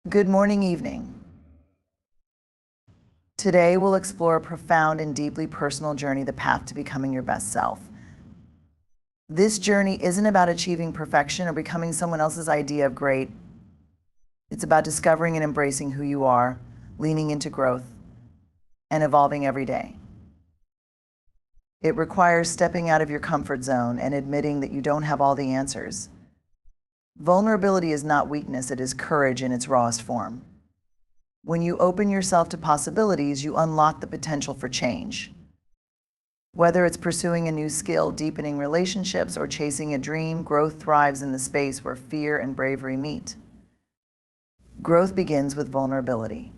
Good morning, evening. Today we'll explore a profound and deeply personal journey, the path to becoming your best self. This journey isn't about achieving perfection or becoming someone else's idea of great. It's about discovering and embracing who you are, leaning into growth, and evolving every day. It requires stepping out of your comfort zone and admitting that you don't have all the answers. Vulnerability is not weakness, it is courage in its rawest form. When you open yourself to possibilities, you unlock the potential for change. Whether it's pursuing a new skill, deepening relationships, or chasing a dream, growth thrives in the space where fear and bravery meet. Growth begins with vulnerability.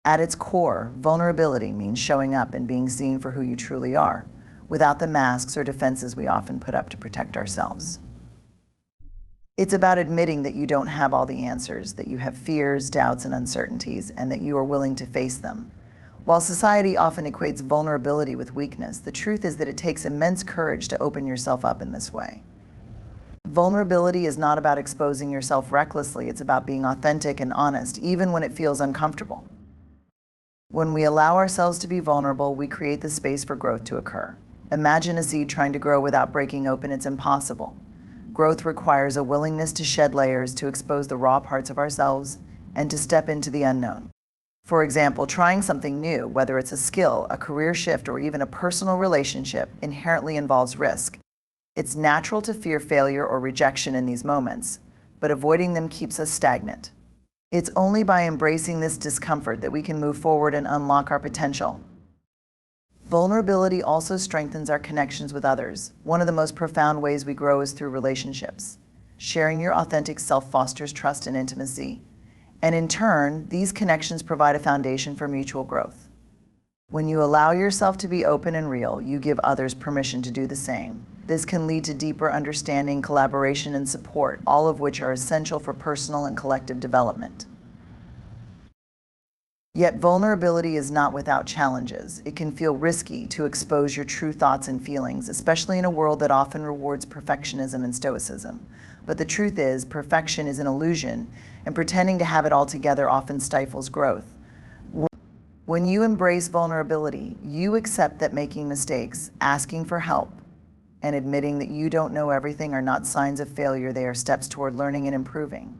At its core, vulnerability means showing up and being seen for who you truly are, without the masks or defenses we often put up to protect ourselves. It's about admitting that you don't have all the answers, that you have fears, doubts, and uncertainties, and that you are willing to face them. While society often equates vulnerability with weakness, the truth is that it takes immense courage to open yourself up in this way. Vulnerability is not about exposing yourself recklessly, it's about being authentic and honest, even when it feels uncomfortable. When we allow ourselves to be vulnerable, we create the space for growth to occur. Imagine a seed trying to grow without breaking open. It's impossible. Growth requires a willingness to shed layers, to expose the raw parts of ourselves, and to step into the unknown. For example, trying something new, whether it's a skill, a career shift, or even a personal relationship, inherently involves risk. It's natural to fear failure or rejection in these moments, but avoiding them keeps us stagnant. It's only by embracing this discomfort that we can move forward and unlock our potential. Vulnerability also strengthens our connections with others. One of the most profound ways we grow is through relationships. Sharing your authentic self fosters trust and intimacy. And in turn, these connections provide a foundation for mutual growth. When you allow yourself to be open and real, you give others permission to do the same. This can lead to deeper understanding, collaboration, and support, all of which are essential for personal and collective development. Yet vulnerability is not without challenges. It can feel risky to expose your true thoughts and feelings, especially in a world that often rewards perfectionism and stoicism. But the truth is, perfection is an illusion, and pretending to have it all together often stifles growth. When you embrace vulnerability, you accept that making mistakes, asking for help, and admitting that you don't know everything are not signs of failure, they are steps toward learning and improving.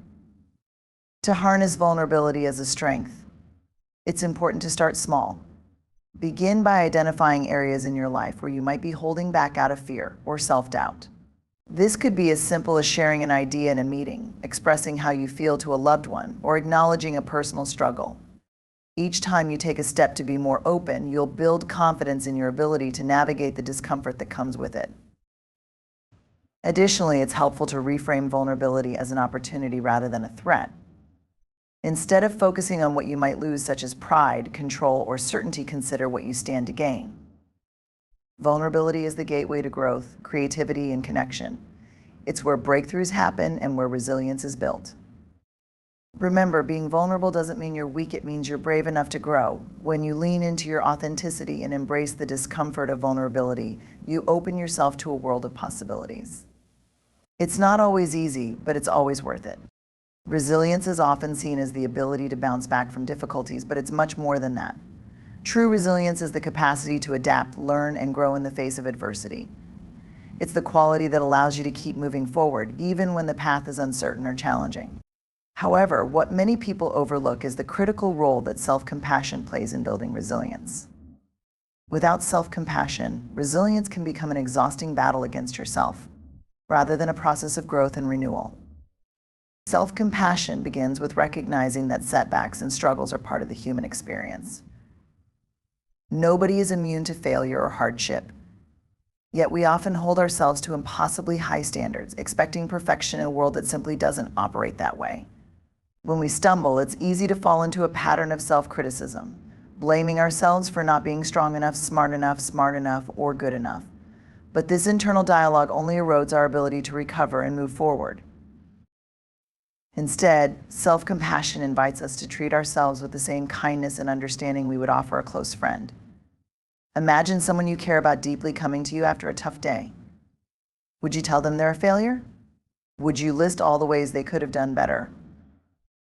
To harness vulnerability as a strength, it's important to start small. Begin by identifying areas in your life where you might be holding back out of fear or self-doubt. This could be as simple as sharing an idea in a meeting, expressing how you feel to a loved one, or acknowledging a personal struggle. Each time you take a step to be more open, you'll build confidence in your ability to navigate the discomfort that comes with it. Additionally, it's helpful to reframe vulnerability as an opportunity rather than a threat. Instead of focusing on what you might lose, such as pride, control, or certainty, consider what you stand to gain. Vulnerability is the gateway to growth, creativity, and connection. It's where breakthroughs happen and where resilience is built. Remember, being vulnerable doesn't mean you're weak, it means you're brave enough to grow. When you lean into your authenticity and embrace the discomfort of vulnerability, you open yourself to a world of possibilities. It's not always easy, but it's always worth it. Resilience is often seen as the ability to bounce back from difficulties, but it's much more than that. True resilience is the capacity to adapt, learn, and grow in the face of adversity. It's the quality that allows you to keep moving forward, even when the path is uncertain or challenging. However, what many people overlook is the critical role that self-compassion plays in building resilience. Without self-compassion, resilience can become an exhausting battle against yourself, rather than a process of growth and renewal. Self-compassion begins with recognizing that setbacks and struggles are part of the human experience. Nobody is immune to failure or hardship, yet we often hold ourselves to impossibly high standards, expecting perfection in a world that simply doesn't operate that way. When we stumble, it's easy to fall into a pattern of self-criticism, blaming ourselves for not being strong enough, smart enough, or good enough. But this internal dialogue only erodes our ability to recover and move forward. Instead, self-compassion invites us to treat ourselves with the same kindness and understanding we would offer a close friend. Imagine someone you care about deeply coming to you after a tough day. Would you tell them they're a failure? Would you list all the ways they could have done better?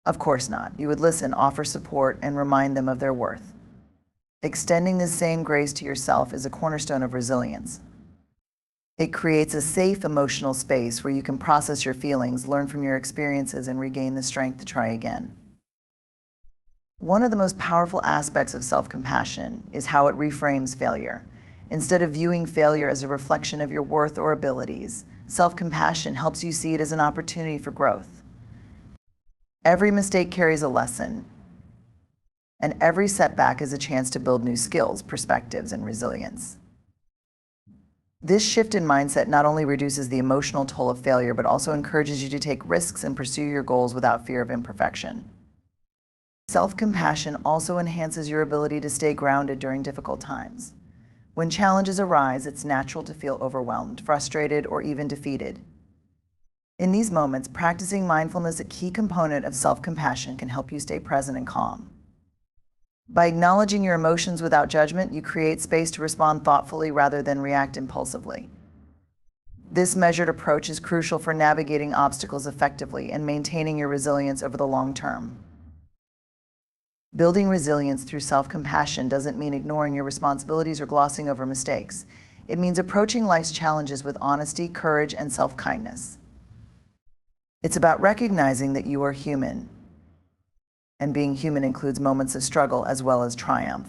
Of course not. You would listen, offer support, and remind them of their worth. Extending this same grace to yourself is a cornerstone of resilience. It creates a safe emotional space where you can process your feelings, learn from your experiences, and regain the strength to try again. One of the most powerful aspects of self-compassion is how it reframes failure. Instead of viewing failure as a reflection of your worth or abilities, self-compassion helps you see it as an opportunity for growth. Every mistake carries a lesson, and every setback is a chance to build new skills, perspectives, and resilience. This shift in mindset not only reduces the emotional toll of failure, but also encourages you to take risks and pursue your goals without fear of imperfection. Self-compassion also enhances your ability to stay grounded during difficult times. When challenges arise, it's natural to feel overwhelmed, frustrated, or even defeated. In these moments, practicing mindfulness, a key component of self-compassion, can help you stay present and calm. By acknowledging your emotions without judgment, you create space to respond thoughtfully rather than react impulsively. This measured approach is crucial for navigating obstacles effectively and maintaining your resilience over the long term. Building resilience through self-compassion doesn't mean ignoring your responsibilities or glossing over mistakes. It means approaching life's challenges with honesty, courage, and self-kindness. It's about recognizing that you are human, and being human includes moments of struggle as well as triumph.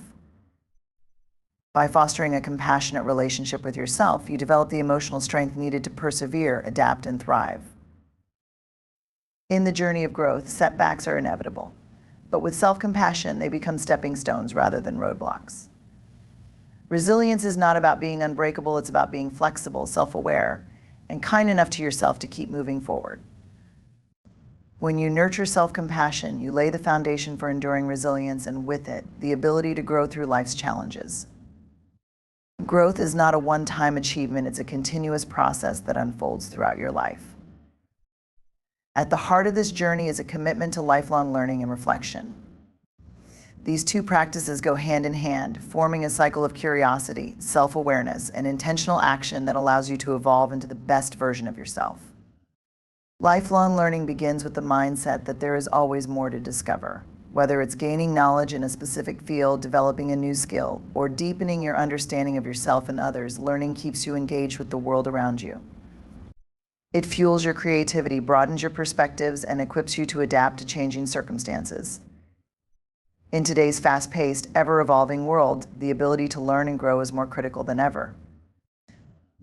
By fostering a compassionate relationship with yourself, you develop the emotional strength needed to persevere, adapt, and thrive. In the journey of growth, setbacks are inevitable, but with self-compassion, they become stepping stones rather than roadblocks. Resilience is not about being unbreakable, it's about being flexible, self-aware, and kind enough to yourself to keep moving forward. When you nurture self-compassion, you lay the foundation for enduring resilience, and with it, the ability to grow through life's challenges. Growth is not a one-time achievement, it's a continuous process that unfolds throughout your life. At the heart of this journey is a commitment to lifelong learning and reflection. These two practices go hand in hand, forming a cycle of curiosity, self-awareness, and intentional action that allows you to evolve into the best version of yourself. Lifelong learning begins with the mindset that there is always more to discover. Whether it's gaining knowledge in a specific field, developing a new skill, or deepening your understanding of yourself and others, learning keeps you engaged with the world around you. It fuels your creativity, broadens your perspectives, and equips you to adapt to changing circumstances. In today's fast-paced, ever-evolving world, the ability to learn and grow is more critical than ever.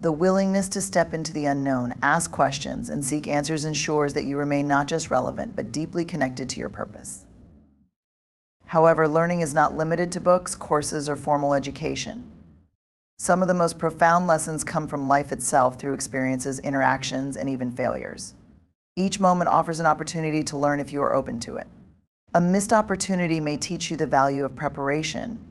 The willingness to step into the unknown, ask questions, and seek answers ensures that you remain not just relevant, but deeply connected to your purpose. However, learning is not limited to books, courses, or formal education. Some of the most profound lessons come from life itself through experiences, interactions, and even failures. Each moment offers an opportunity to learn if you are open to it. A missed opportunity may teach you the value of preparation,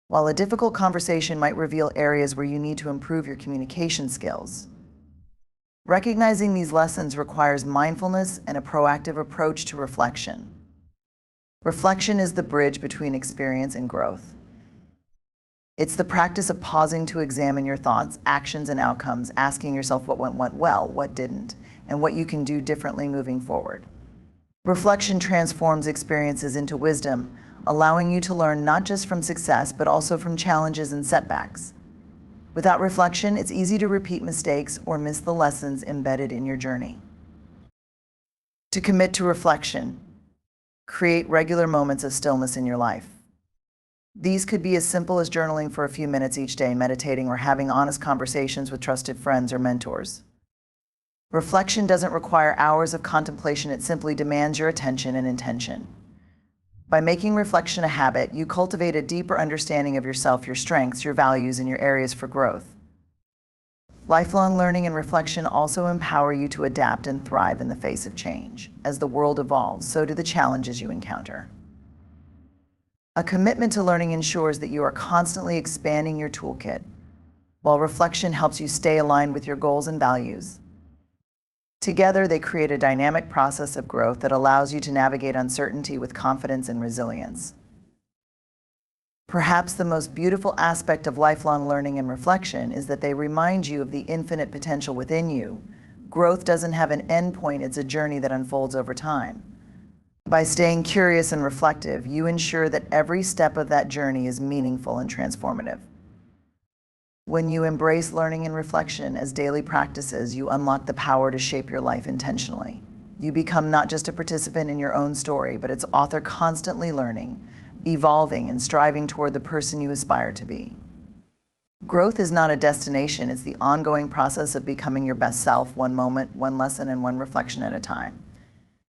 while a difficult conversation might reveal areas where you need to improve your communication skills. Recognizing these lessons requires mindfulness and a proactive approach to reflection. Reflection is the bridge between experience and growth. It's the practice of pausing to examine your thoughts, actions, and outcomes, asking yourself what went well, what didn't, and what you can do differently moving forward. Reflection transforms experiences into wisdom, allowing you to learn not just from success, but also from challenges and setbacks. Without reflection, it's easy to repeat mistakes or miss the lessons embedded in your journey. To commit to reflection, create regular moments of stillness in your life. These could be as simple as journaling for a few minutes each day, meditating, or having honest conversations with trusted friends or mentors. Reflection doesn't require hours of contemplation, it simply demands your attention and intention. By making reflection a habit, you cultivate a deeper understanding of yourself, your strengths, your values, and your areas for growth. Lifelong learning and reflection also empower you to adapt and thrive in the face of change. As the world evolves, so do the challenges you encounter. A commitment to learning ensures that you are constantly expanding your toolkit, while reflection helps you stay aligned with your goals and values. Together, they create a dynamic process of growth that allows you to navigate uncertainty with confidence and resilience. Perhaps the most beautiful aspect of lifelong learning and reflection is that they remind you of the infinite potential within you. Growth doesn't have an end point, it's a journey that unfolds over time. By staying curious and reflective, you ensure that every step of that journey is meaningful and transformative. When you embrace learning and reflection as daily practices, you unlock the power to shape your life intentionally. You become not just a participant in your own story, but its author, constantly learning, evolving, and striving toward the person you aspire to be. Growth is not a destination, it's the ongoing process of becoming your best self, one moment, one lesson, and one reflection at a time.